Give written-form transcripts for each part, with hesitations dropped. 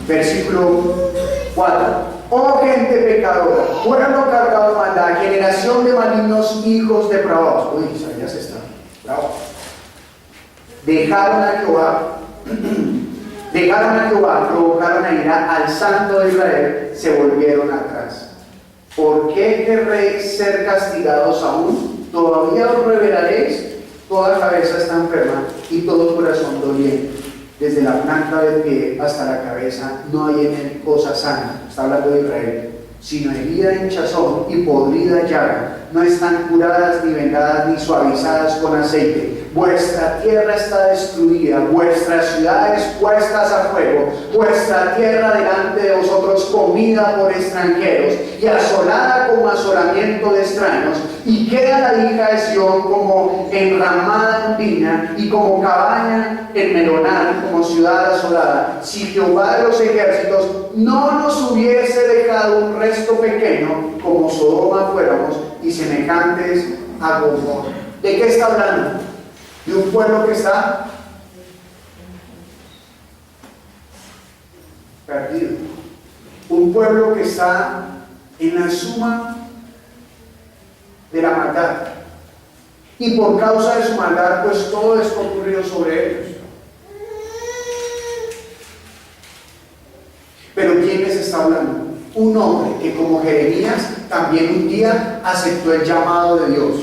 Versículo 4. Oh gente pecadora, pueblo cargado de maldad, generación de malignos, hijos depravados. Uy, Isaías está bravo. Dejaron a Jehová, provocaron a ira al Santo de Israel, se volvieron atrás. ¿Por qué querréis ser castigados aún? ¿Todavía os revelaréis? Toda cabeza está enferma y todo corazón doliente. Desde la planta del pie hasta la cabeza no hay en él cosa sana. Está hablando de Israel. Sino herida, hinchazón y podrida llaga. No están curadas, ni vendadas, ni suavizadas con aceite. Vuestra tierra está destruida, vuestras ciudades puestas a fuego, vuestra tierra delante de vosotros comida por extranjeros y asolada como asolamiento de extraños. Y queda la hija de Sión como enramada en viña y como cabaña en melonal, como ciudad asolada. Si Jehová de los ejércitos no nos hubiese dejado un resto pequeño, como Sodoma fuéramos, y semejantes a Gomorra. ¿De qué está hablando? De un pueblo que está perdido, un pueblo que está en la suma de la maldad, y por causa de su maldad pues todo esto ocurrió sobre ellos. Pero ¿quién les está hablando? Un hombre que, como Jeremías, también un día aceptó el llamado de Dios.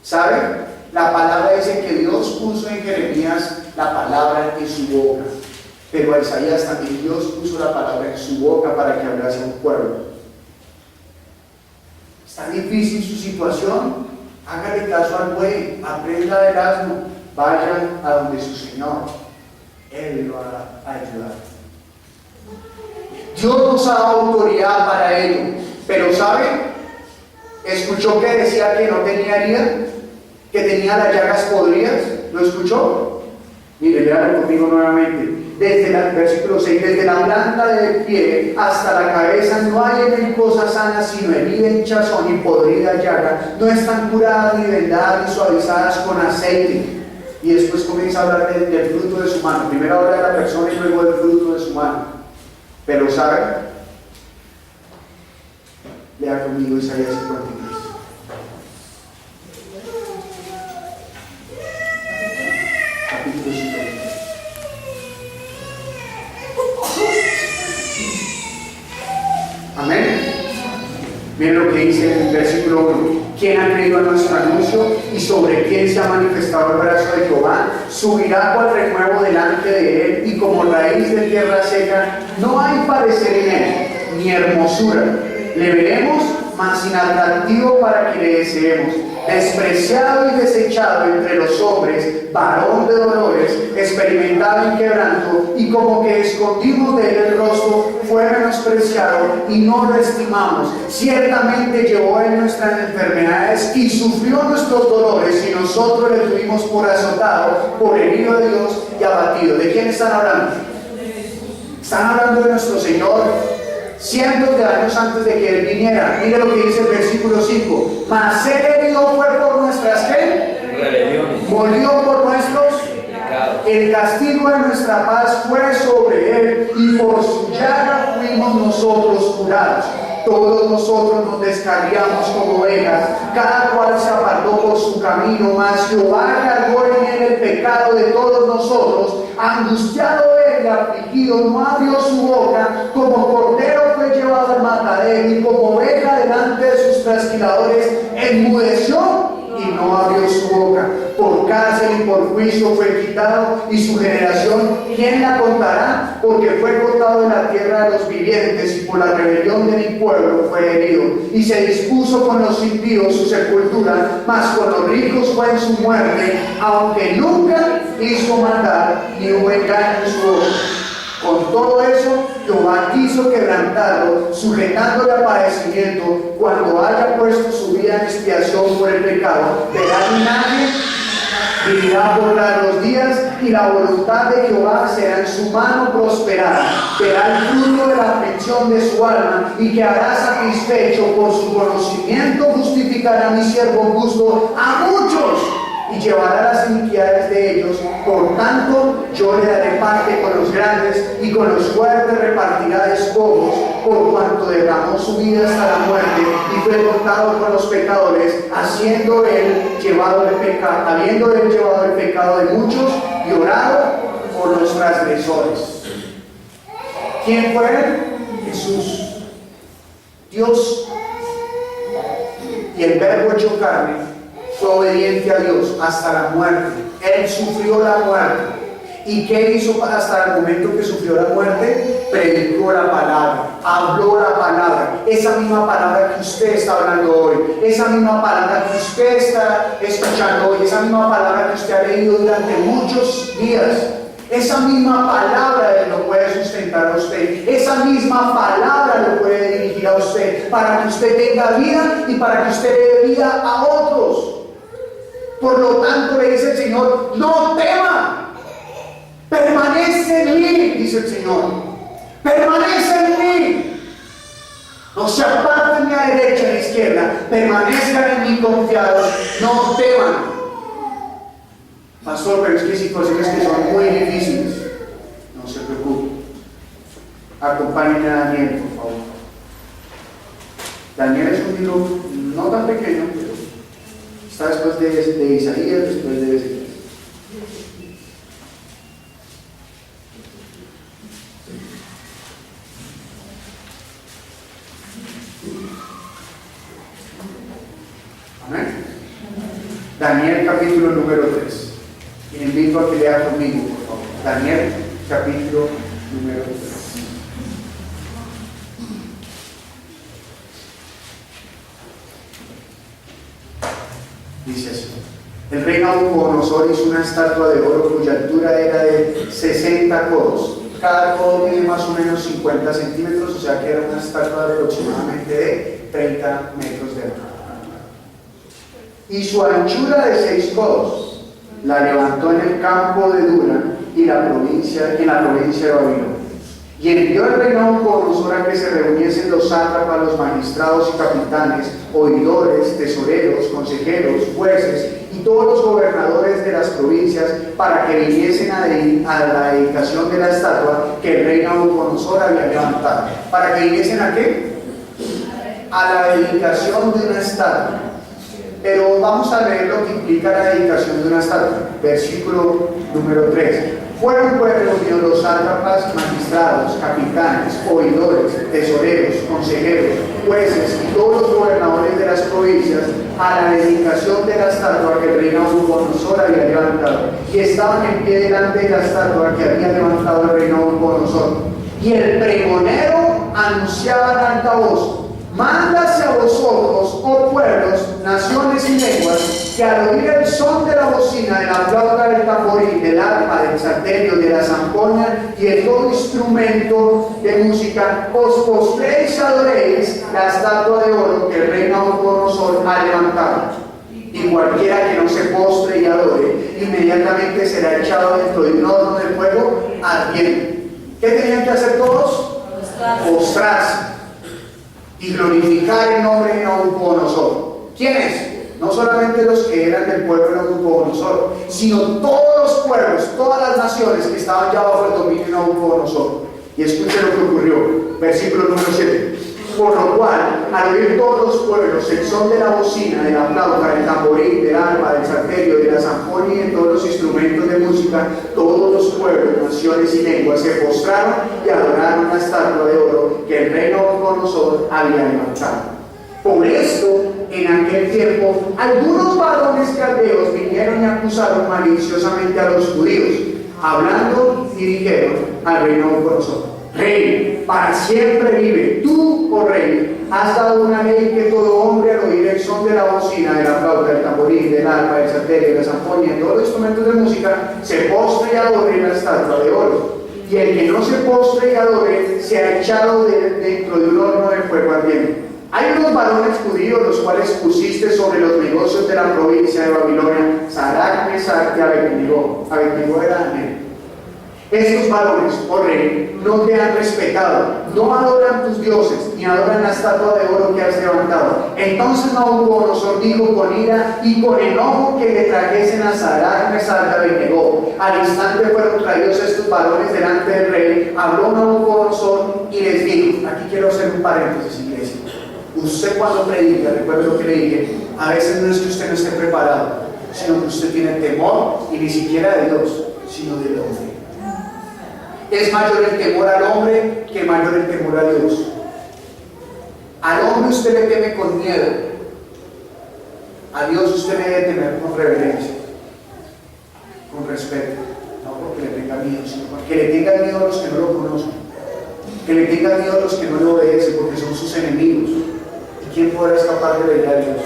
¿Sabe? La palabra dice que Dios puso en Jeremías la palabra en su boca, pero a Isaías también Dios puso la palabra en su boca para que hablase a un pueblo. ¿Está difícil su situación? Hágale caso al buey, aprenda del asno, vaya a donde su Señor, Él lo va a ayudar. Dios nos ha dado autoridad para ello, pero ¿sabe? ¿Escuchó que decía que no tenía herida? ¿Que tenía las llagas podridas? ¿Lo escuchó? Mire, léalo conmigo nuevamente. Desde el versículo 6, desde la planta del pie hasta la cabeza no hay en él cosa sana, sino herida, hinchazón y podrida llaga. No están curadas ni vendadas ni suavizadas con aceite. Y después comienza a hablar del fruto de su mano. Primero habla de la persona y luego del fruto de su mano. Pero ¿sabe? Lea conmigo Isaías 53. Capítulo 53. Amén. Miren lo que dice en el versículo 1. ¿Quién ha creído a nuestro anuncio y sobre quién se ha manifestado el brazo de Jehová? Subirá cual renuevo delante de él y como raíz de tierra seca. No hay parecer en él, ni hermosura. Le veremos, mas inatractivo para que le deseemos. Despreciado y desechado entre los hombres, varón de dolores, experimentado en quebranto, y como que escondimos de él el rostro, fue menospreciado y no lo estimamos. Ciertamente llevó en nuestras enfermedades y sufrió nuestros dolores, y nosotros le tuvimos por azotado, por herido de Dios y abatido. ¿De quién están hablando? Están hablando de nuestro Señor. Cientos de años antes de que Él viniera. Mire lo que dice el versículo 5. Mas Él herido fue por nuestras ¿qué? Molió por nuestros pecados. El castigo de nuestra paz fue sobre Él, y por su llaga fuimos nosotros curados. Todos nosotros nos descarriamos como ovejas, cada cual se apartó por su camino, mas Jehová cargó en él el pecado de todos nosotros. Angustiado él y afligido, no abrió su boca, como cordero fue llevado al matadero, y como oveja delante de sus trasquiladores enmudeció y no abrió su boca. Por cárcel y por juicio fue quitado, y su generación, ¿quién la contará? Porque fue cortado de la tierra de los vivientes, y por la rebelión de mi pueblo fue herido. Y se dispuso con los impíos su sepultura, mas con los ricos fue en su muerte, aunque nunca hizo maldad, ni hubo engaño en su boca. Con todo eso, Jehová quiso quebrantarlo, sujetándole a padecimiento. Cuando haya puesto su vida en expiación por el pecado, verá linaje, vivirá por largos días, y la voluntad de Jehová será en su mano prosperada. Verá el fruto de la aflicción de su alma, y quedará satisfecho. Por su conocimiento justificará mi siervo justo a muchos, y llevará las iniquidades de ellos. Por tanto, yo le daré parte con los grandes y con los fuertes repartirá despojos, por cuanto derramó su vida hasta la muerte y fue contado con los pecadores, habiendo él llevado el pecado de muchos y orado por los transgresores. ¿Quién fue él? Jesús. Dios, y el verbo hecho carne, fue obediente a Dios hasta la muerte. Él sufrió la muerte. ¿Y qué hizo hasta el momento que sufrió la muerte? Predicó la palabra, habló la palabra, esa misma palabra que usted está hablando hoy, esa misma palabra que usted está escuchando hoy, esa misma palabra que usted ha leído durante muchos días. Esa misma palabra lo puede sustentar a usted. Esa misma palabra lo puede dirigir a usted para que usted tenga vida y para que usted dé vida a otros. Por lo tanto, le dice el Señor: no tema, permanece en mí, dice el Señor. Permanece en mí. No se aparten ni a derecha ni a izquierda. Permanezcan en mí confiados. No teman. Pastor, pero es que hay situaciones que son muy difíciles. No se preocupe. Acompáñenme a Daniel, por favor. Daniel es un libro no tan pequeño, pero está después de Isaías, después de Ezequiel. Amén. Daniel capítulo número 3. Y invito a que lea conmigo, por favor. Daniel, capítulo número 3. Dice así: el rey Nabucodonosor hizo una estatua de oro cuya altura era de 60 codos. Cada codo mide más o menos 50 centímetros, o sea que era una estatua de aproximadamente de 30 metros de altura. Y su anchura de 6 codos. La levantó en el campo de Dura y en la provincia de Babilonia. Y envió el rey Nabucodonosor a que se reuniesen los sátrapas, los magistrados y capitanes, oidores, tesoreros, consejeros, jueces y todos los gobernadores de las provincias, para que viniesen a la dedicación de la estatua que el rey Nabucodonosor había levantado. ¿Para que viniesen a qué? A la dedicación de una estatua. Pero vamos a leer lo que implica la dedicación de una estatua. Versículo número 3. Fueron pues reunidos los sátrapas, magistrados, capitanes, oidores, tesoreros, consejeros, jueces y todos los gobernadores de las provincias a la dedicación de la estatua que el rey Nabucodonosor había levantado. Y estaban en pie delante de la estatua que había levantado el rey Nabucodonosor. Y el pregonero anunciaba en alta voz: mándase a vosotros, oh pueblos, naciones y lenguas, que al oír el son de la bocina, de la flauta, del tamboril, del arpa, del salterio, de la zampoña y de todo instrumento de música, os postréis y adoréis la estatua de oro que el rey Nabucodonosor ha levantado. Y cualquiera que no se postre y adore, inmediatamente será echado dentro de un horno de fuego ardiente. ¿Qué tenían que hacer todos? Postrarse y glorificar el nombre de Nabucodonosor. ¿Quiénes? No solamente los que eran del pueblo de Nabucodonosor, sino todos los pueblos, todas las naciones que estaban ya bajo el dominio de Nabucodonosor. Y escuchen lo que ocurrió. Versículo número 7. Por lo cual, al oír todos los pueblos el son de la bocina, de la flauta, del tamboril, del arpa, del salterio, de la zampoña y de todos los instrumentos de música, todos los pueblos, naciones y lenguas se postraron y adoraron la estatua de oro que el rey Nabucodonosor había levantado. Por esto, en aquel tiempo, algunos varones caldeos vinieron y acusaron maliciosamente a los judíos, hablando y dijeron al rey Nabucodonosor: Rey, para siempre vive. Tú, oh rey, has dado una ley que todo hombre al oír el son de la bocina, de la flauta, del tamboril, del arpa, del salterio, de la zampoña, de todos los instrumentos de música, se postre y adore la estatua de oro. Y el que no se postre y adore, se ha echado dentro de un horno de fuego ardiente. Hay unos varones judíos los cuales pusiste sobre los negocios de la provincia de Babilonia, Sadrach, Mesach y Abednego. Abednego era Daniel. Estos varones, oh rey, no te han respetado, no adoran tus dioses, ni adoran la estatua de oro que has levantado. Entonces Nabucodonosor dijo con ira y con enojo que le trajesen a Sadrach, Mesach y Abed-Nego. Al instante fueron traídos estos varones delante del rey. Habló Nabucodonosor y les dijo, aquí quiero hacer un paréntesis, iglesia. Usted cuando predica, recuerde lo que le dije, a veces no es que usted no esté preparado, sino que usted tiene temor, y ni siquiera de Dios, sino del hombre. Es mayor el temor al hombre que mayor el temor a Dios. Al hombre usted le teme con miedo, a Dios usted le debe temer con reverencia, con respeto, no porque le tenga miedo, sino porque le tenga miedo a los que no lo conocen, que le tenga miedo a los que no le obedecen, porque son sus enemigos. ¿Y quién podrá escapar de la ira de Dios?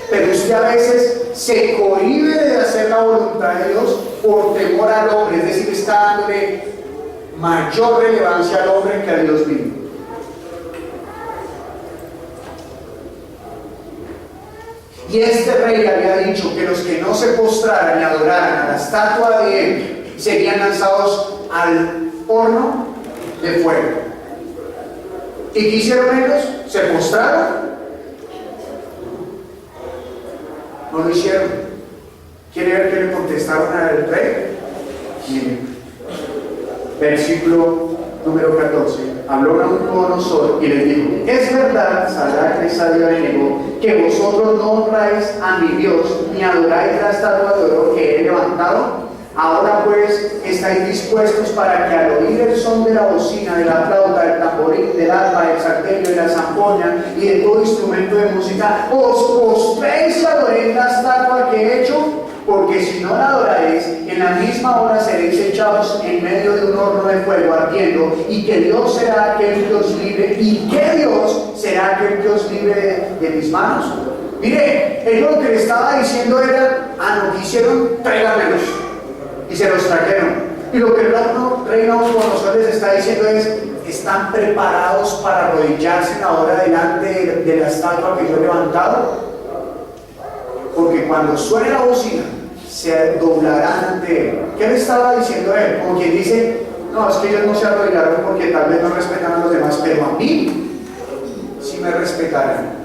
Pero usted a veces se cohíbe de hacer la voluntad de Dios por temor al hombre, es decir, está dándole mayor relevancia al hombre que a Dios mismo. Y este rey había dicho que los que no se postraran y adoraran a la estatua de él serían lanzados al horno de fuego. ¿Y qué hicieron ellos? ¿Se postraron? No lo hicieron. ¿Quiere ver qué le contestaron al rey? Miren, versículo número 14. Habló Nabucodonosor y les dijo: es verdad, Sadrach, Mesach y Abed-Nego, que vosotros no honráis a mi Dios ni adoráis la estatua de oro que he levantado. Ahora pues estáis dispuestos para que al oír el son de la bocina, de la flauta, del tamboril, del arpa, del salterio, de la zampoña y de todo instrumento de música, os postréis y adoréis la estatua que he hecho. Porque si no la adoraréis, en la misma hora seréis echados en medio de un horno de fuego ardiendo, y que Dios será aquel que os libre, y que Dios será aquel que os libre de mis manos. Mire, él lo que le estaba diciendo era: no quisieron, tráiganmelos. Y se los trajeron. Y lo que el rey Nabucodonosor les está diciendo es: ¿están preparados para arrodillarse ahora delante de la estatua que yo he levantado? Porque cuando suene la bocina, se doblarán ante él. ¿Qué le estaba diciendo él? Como quien dice: no, es que ellos no se arrodillaron porque tal vez no respetan a los demás, pero a mí sí me respetarán.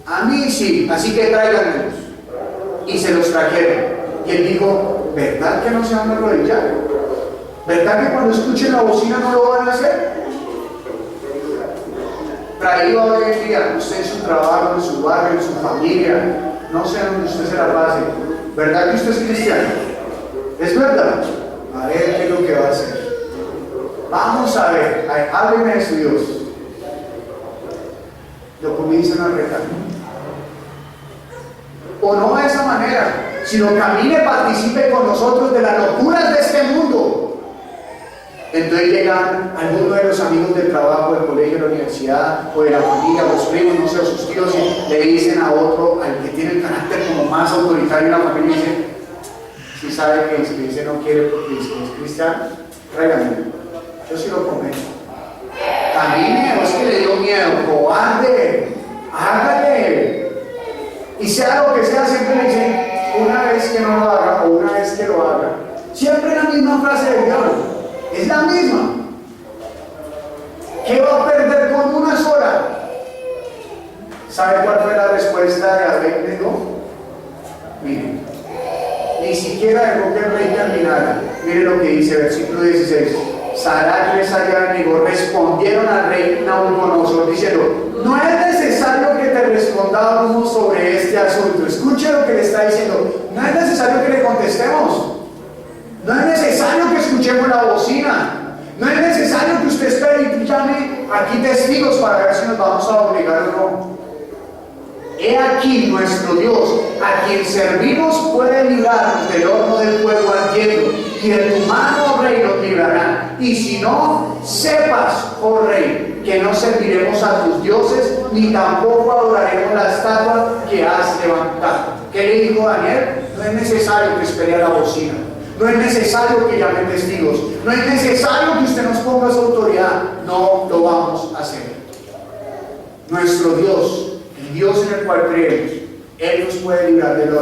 A mí sí, así que tráiganmelos. Y se los trajeron. Y él dijo: ¿verdad que no se van a arrodillar? ¿Verdad que cuando escuchen la bocina no lo van a hacer? Traído hoy en día, usted en su trabajo, en su barrio, en su familia, no sé dónde usted se la pase, ¿verdad que usted es cristiano? ¿Es verdad? A ver qué es lo que va a hacer. Vamos a ver, hábleme de su Dios. Lo comienzan a retar. O no de esa manera, sino camine, participe con nosotros de las locuras de este mundo. Entonces llegan algunos de los amigos del trabajo, del colegio, de la universidad, o de la familia, los primos, no sé, sus tíos, y le dicen a otro, al que tiene el carácter como más autoritario en la familia, dice: si sabe que inscribirse no quiere porque es cristiano, tráiganme. Yo sí lo comento. Camine, o es que le dio miedo, cobarde, hágale. Y sea lo que sea, siempre le dicen: una vez que no lo haga, o una vez que lo haga. Siempre la misma frase del diablo. Es la misma. ¿Qué va a perder con una sola? ¿Sabe cuál fue la respuesta de Abed-Nego? Miren, ni siquiera dejó que el rey terminara. Miren lo que dice, versículo 16. Sadrach, Mesach y Abed-Nego respondieron al rey Nabucodonosor diciendo: no es necesario que te respondamos sobre este asunto. Escuche lo que le está diciendo. No es necesario que le contestemos. No es necesario que escuchemos la bocina. No es necesario que usted espere y llame aquí testigos para ver si nos vamos a obligar o no. He aquí nuestro Dios, a quien servimos, puede librarnos del horno del fuego ardiendo, y de tu mano, oh rey, nos librará. Y si no, sepas, oh rey, que no serviremos a tus dioses, ni tampoco adoraremos la estatua que has levantado. ¿Qué le dijo Daniel? No es necesario que espere a la bocina. No es necesario que llamen testigos. No es necesario que usted nos ponga su autoridad. No lo vamos a hacer. Nuestro Dios, el Dios en el cual creemos, Él nos puede librar del horno.